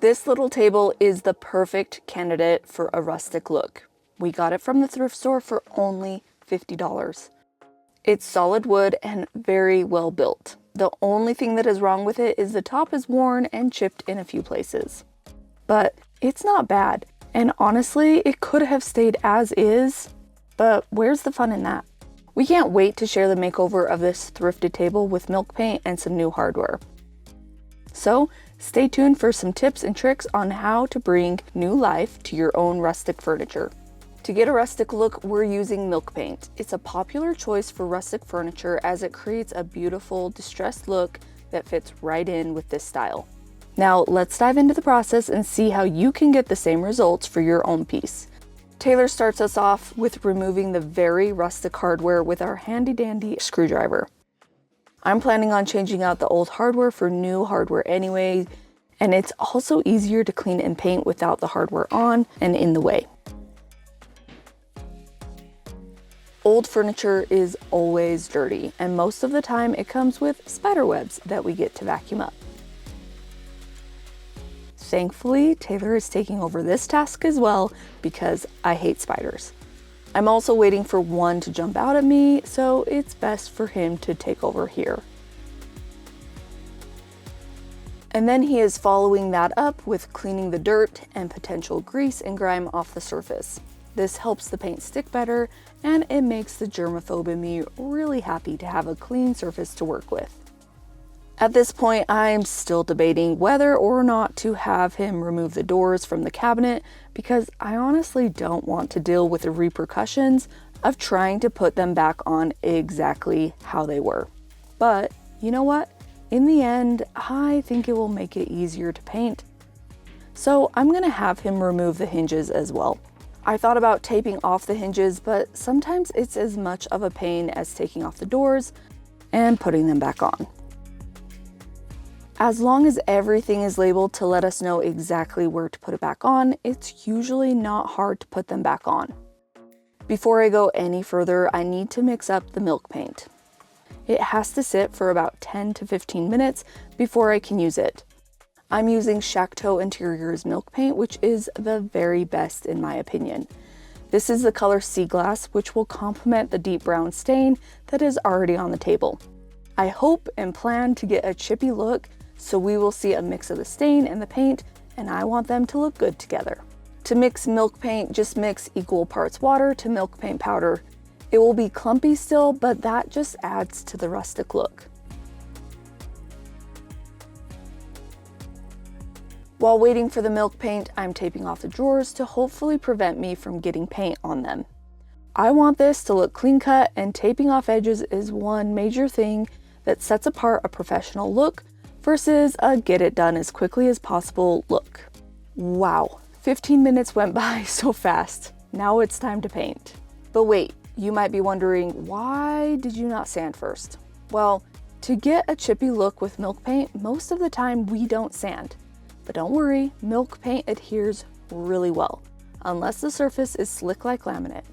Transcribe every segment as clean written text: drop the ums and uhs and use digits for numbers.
This little table is the perfect candidate for a rustic look. We got it from the thrift store for only $50. It's solid wood and very well built. The only thing that is wrong with it is the top is worn and chipped in a few places. But it's not bad, and honestly, it could have stayed as is, but where's the fun in that? We can't wait to share the makeover of this thrifted table with milk paint and some new hardware. So stay tuned for some tips and tricks on how to bring new life to your own rustic furniture. To get a rustic look, we're using milk paint. It's a popular choice for rustic furniture as it creates a beautiful distressed look that fits right in with this style. Now let's dive into the process and see how you can get the same results for your own piece. Taylor starts us off with removing the very rustic hardware with our handy dandy screwdriver. I'm planning on changing out the old hardware for new hardware anyway, and it's also easier to clean and paint without the hardware on and in the way. Old furniture is always dirty, and most of the time it comes with spider webs that we get to vacuum up. Thankfully, Taylor is taking over this task as well because I hate spiders. I'm also waiting for one to jump out at me, so it's best for him to take over here. And then he is following that up with cleaning the dirt and potential grease and grime off the surface. This helps the paint stick better, and it makes the germaphobe in me really happy to have a clean surface to work with. At this point, I'm still debating whether or not to have him remove the doors from the cabinet because I honestly don't want to deal with the repercussions of trying to put them back on exactly how they were. But you know what? In the end, I think it will make it easier to paint. So I'm gonna have him remove the hinges as well. I thought about taping off the hinges, but sometimes it's as much of a pain as taking off the doors and putting them back on. As long as everything is labeled to let us know exactly where to put it back on, it's usually not hard to put them back on. Before I go any further, I need to mix up the milk paint. It has to sit for about 10 to 15 minutes before I can use it. I'm using Chateau Interiors milk paint, which is the very best in my opinion. This is the color Sea Glass, which will complement the deep brown stain that is already on the table. I hope and plan to get a chippy look, so we will see a mix of the stain and the paint, and I want them to look good together. To mix milk paint, just mix equal parts water to milk paint powder. It will be clumpy still, but that just adds to the rustic look. While waiting for the milk paint, I'm taping off the drawers to hopefully prevent me from getting paint on them. I want this to look clean cut, and taping off edges is one major thing that sets apart a professional look versus a get it done as quickly as possible look. Wow, 15 minutes went by so fast. Now it's time to paint. But wait, you might be wondering, why did you not sand first? Well, to get a chippy look with milk paint, most of the time we don't sand. But don't worry, milk paint adheres really well, unless the surface is slick like laminate.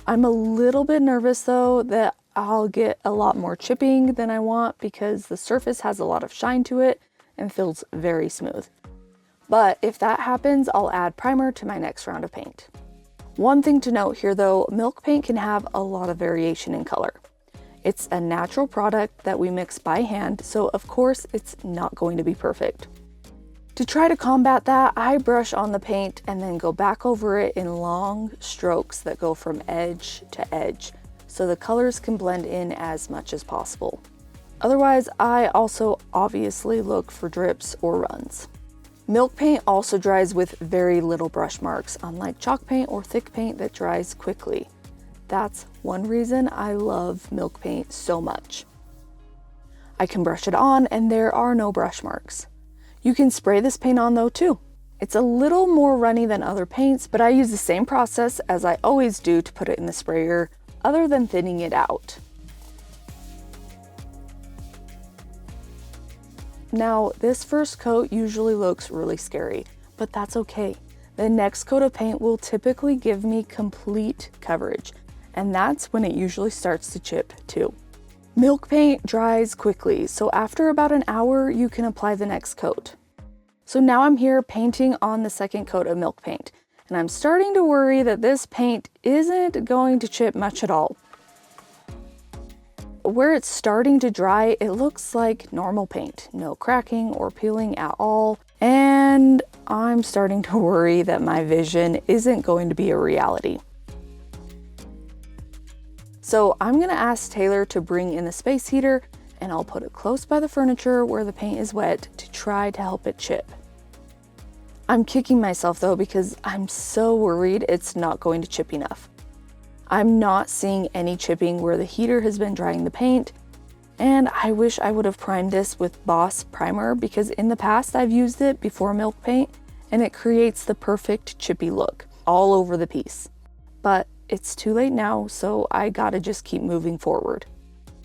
I'm a little bit nervous though that I'll get a lot more chipping than I want because the surface has a lot of shine to it and feels very smooth. But if that happens, I'll add primer to my next round of paint. One thing to note here though, milk paint can have a lot of variation in color. It's a natural product that we mix by hand, so of course it's not going to be perfect. To try to combat that, I brush on the paint and then go back over it in long strokes that go from edge to edge, so the colors can blend in as much as possible. Otherwise, I also obviously look for drips or runs. Milk paint also dries with very little brush marks, unlike chalk paint or thick paint that dries quickly. That's one reason I love milk paint so much. I can brush it on and there are no brush marks. You can spray this paint on though too. It's a little more runny than other paints, but I use the same process as I always do to put it in the sprayer, other than thinning it out. Now, this first coat usually looks really scary, but that's okay. The next coat of paint will typically give me complete coverage, and that's when it usually starts to chip too. Milk paint dries quickly, so after about an hour, you can apply the next coat. So now I'm here painting on the second coat of milk paint, and I'm starting to worry that this paint isn't going to chip much at all. Where it's starting to dry, it looks like normal paint, no cracking or peeling at all, and I'm starting to worry that my vision isn't going to be a reality. So I'm gonna ask Taylor to bring in the space heater, and I'll put it close by the furniture where the paint is wet to try to help it chip. I'm kicking myself though because I'm so worried it's not going to chip enough. I'm not seeing any chipping where the heater has been drying the paint, and I wish I would have primed this with Boss primer because in the past I've used it before milk paint and it creates the perfect chippy look all over the piece. But it's too late now, so I gotta just keep moving forward.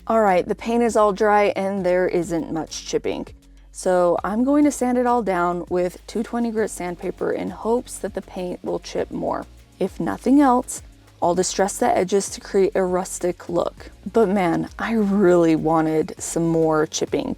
All right, the paint is all dry and there isn't much chipping. So I'm going to sand it all down with 220 grit sandpaper in hopes that the paint will chip more. If nothing else, I'll distress the edges to create a rustic look. But man, I really wanted some more chipping.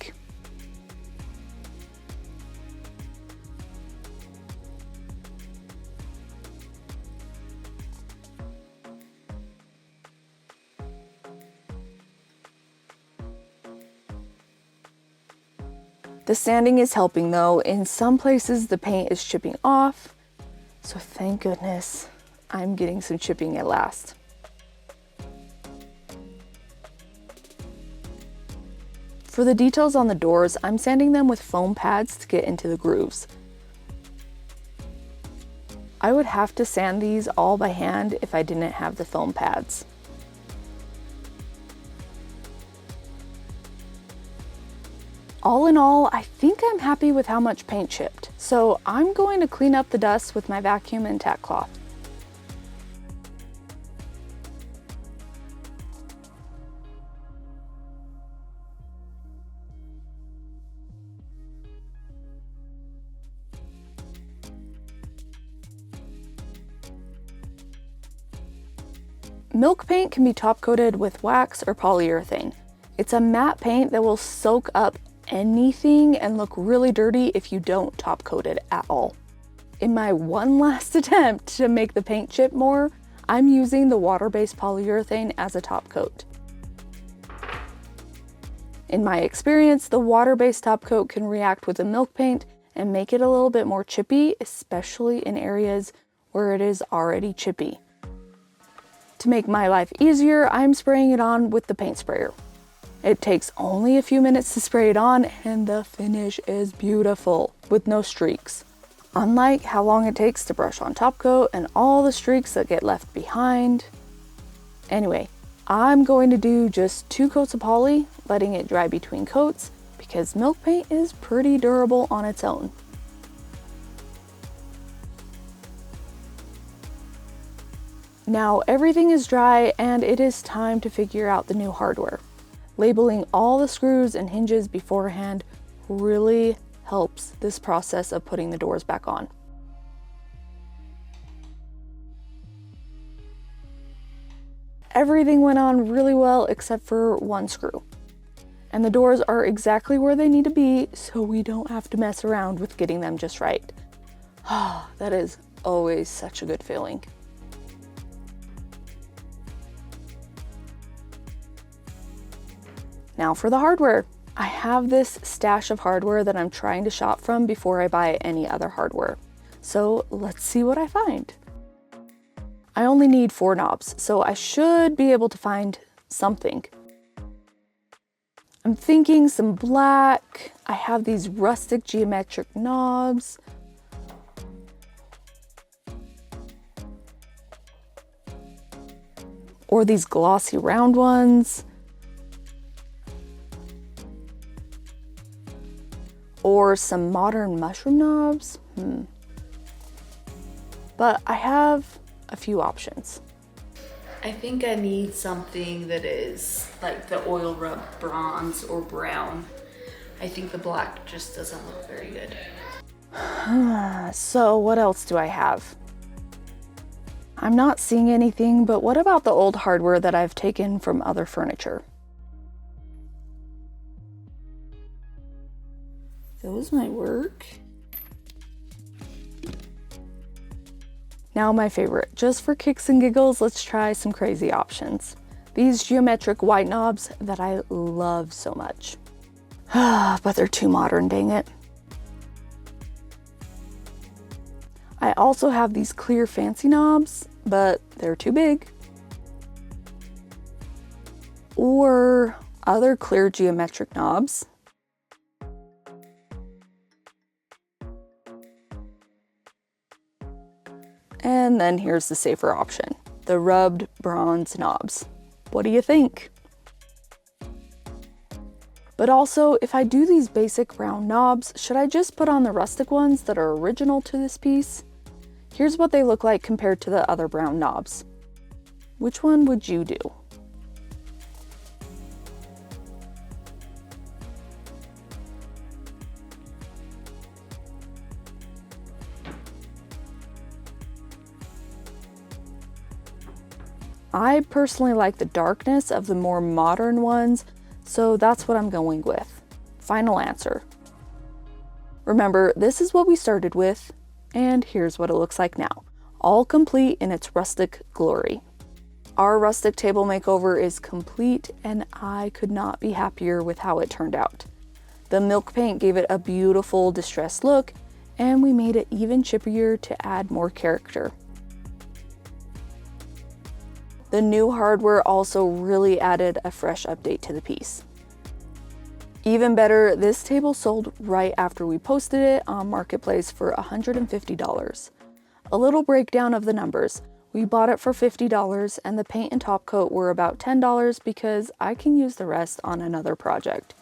The sanding is helping though. In some places the paint is chipping off, so thank goodness I'm getting some chipping at last. For the details on the doors, I'm sanding them with foam pads to get into the grooves. I would have to sand these all by hand if I didn't have the foam pads. All in all, I think I'm happy with how much paint chipped, so I'm going to clean up the dust with my vacuum and tack cloth. Milk paint can be top coated with wax or polyurethane. It's a matte paint that will soak up anything and look really dirty if you don't top coat it at all. In my one last attempt to make the paint chip more, I'm using the water-based polyurethane as a top coat. In my experience, the water-based top coat can react with the milk paint and make it a little bit more chippy, especially in areas where it is already chippy. To make my life easier, I'm spraying it on with the paint sprayer. It takes only a few minutes to spray it on and the finish is beautiful with no streaks. Unlike how long it takes to brush on top coat and all the streaks that get left behind. Anyway, I'm going to do just 2 coats of poly, letting it dry between coats because milk paint is pretty durable on its own. Now everything is dry and it is time to figure out the new hardware. Labeling all the screws and hinges beforehand really helps this process of putting the doors back on. Everything went on really well except for one screw. And the doors are exactly where they need to be, so we don't have to mess around with getting them just right. That is always such a good feeling. Now for the hardware. I have this stash of hardware that I'm trying to shop from before I buy any other hardware. So let's see what I find. I only need 4 knobs, so I should be able to find something. I'm thinking some black. I have these rustic geometric knobs. Or these glossy round ones. Or some modern mushroom knobs. But I have a few options. I think I need something that is like the oil rub bronze or brown. I think the black just doesn't look very good. So what else do I have? I'm not seeing anything, but what about the old hardware that I've taken from other furniture? Those might work. Now my favorite, just for kicks and giggles, let's try some crazy options. These geometric white knobs that I love so much. But they're too modern, dang it. I also have these clear fancy knobs, but they're too big. Or other clear geometric knobs. And then here's the safer option, the rubbed bronze knobs. What do you think? But also, if I do these basic round knobs, should I just put on the rustic ones that are original to this piece? Here's what they look like compared to the other brown knobs. Which one would you do? I personally like the darkness of the more modern ones, so that's what I'm going with. Final answer. Remember, this is what we started with, and here's what it looks like now, all complete in its rustic glory. Our rustic table makeover is complete, and I could not be happier with how it turned out. The milk paint gave it a beautiful distressed look, and we made it even chippier to add more character. The new hardware also really added a fresh update to the piece. Even better, this table sold right after we posted it on Marketplace for $150. A little breakdown of the numbers. We bought it for $50 and the paint and top coat were about $10 because I can use the rest on another project.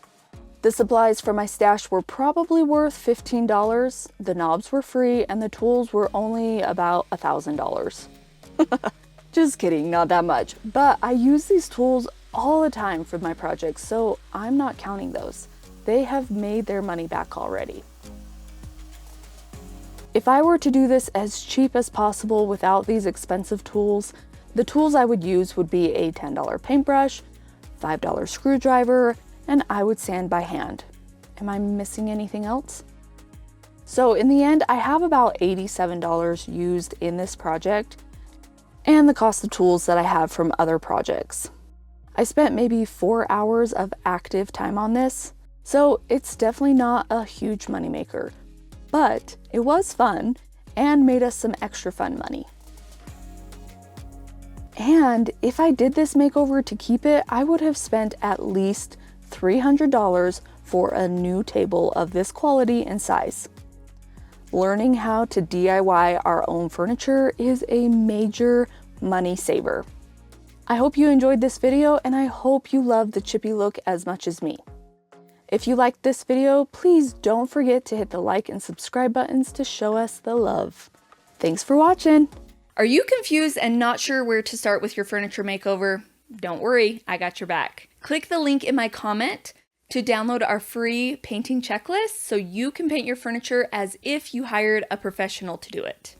The supplies for my stash were probably worth $15, the knobs were free, and the tools were only about $1,000. Just kidding, not that much. But I use these tools all the time for my projects, so I'm not counting those. They have made their money back already. If I were to do this as cheap as possible without these expensive tools, the tools I would use would be a $10 paintbrush, $5 screwdriver, and I would sand by hand. Am I missing anything else? So in the end, I have about $87 used in this project, and the cost of tools that I have from other projects. I spent maybe 4 hours of active time on this, so it's definitely not a huge moneymaker, but it was fun and made us some extra fun money. And if I did this makeover to keep it, I would have spent at least $300 for a new table of this quality and size. Learning how to DIY our own furniture is a major money saver. I hope you enjoyed this video and I hope you love the chippy look as much as me. If you liked this video, please don't forget to hit the like and subscribe buttons to show us the love. Thanks for watching. Are you confused and not sure where to start with your furniture makeover? Don't worry, I got your back. Click the link in my comment to download our free painting checklist so you can paint your furniture as if you hired a professional to do it.